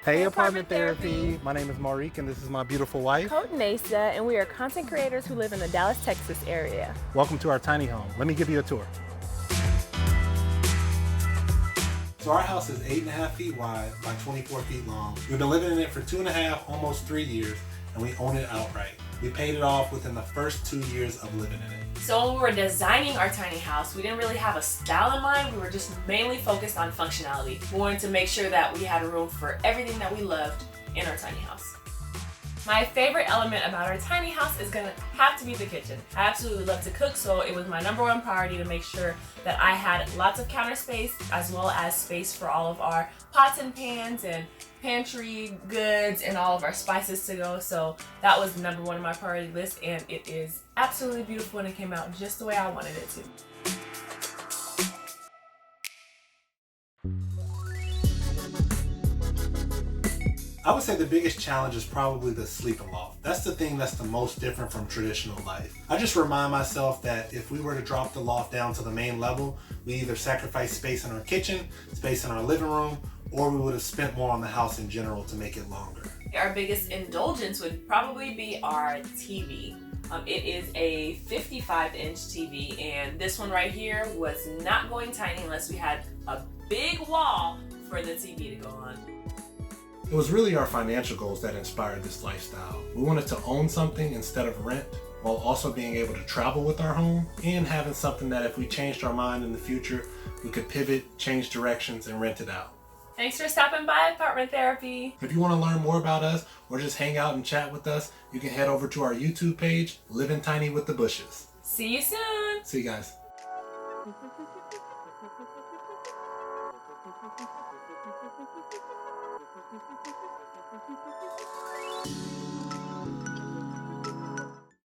Hey, Apartment Therapy. My name is Marek and this is my beautiful wife. Kothney-Issa, and we are content creators who live in the Dallas, Texas area. Welcome to our tiny home. Let me give you a tour. So our house is 8.5 feet wide by 24 feet long. We've been living in it for 2.5, almost 3 years, and we own it outright. We paid it off within the first 2 years of living in it. So when we were designing our tiny house, we didn't really have a style in mind. We were just mainly focused on functionality. We wanted to make sure that we had room for everything that we loved in our tiny house. My favorite element about our tiny house is gonna have to be the kitchen. I absolutely love to cook, so it was my #1 priority to make sure that I had lots of counter space as well as space for all of our pots and pans and pantry goods and all of our spices to go. So that was #1 on my priority list, and it is absolutely beautiful and it came out just the way I wanted it to. I would say the biggest challenge is probably the sleeping loft. That's the thing that's the most different from traditional life. I just remind myself that if we were to drop the loft down to the main level, we either sacrifice space in our kitchen, space in our living room, or we would have spent more on the house in general to make it longer. Our biggest indulgence would probably be our TV. It is a 55-inch TV, and this one right here was not going tiny unless we had a big wall for the TV to go on. It was really our financial goals that inspired this lifestyle. We wanted to own something instead of rent, while also being able to travel with our home and having something that if we changed our mind in the future, we could pivot, change directions, and rent it out. Thanks for stopping by Apartment Therapy. If you want to learn more about us or just hang out and chat with us, you can head over to our YouTube page, Living Tiny with the Bushes. See you soon. See you guys. Thank you.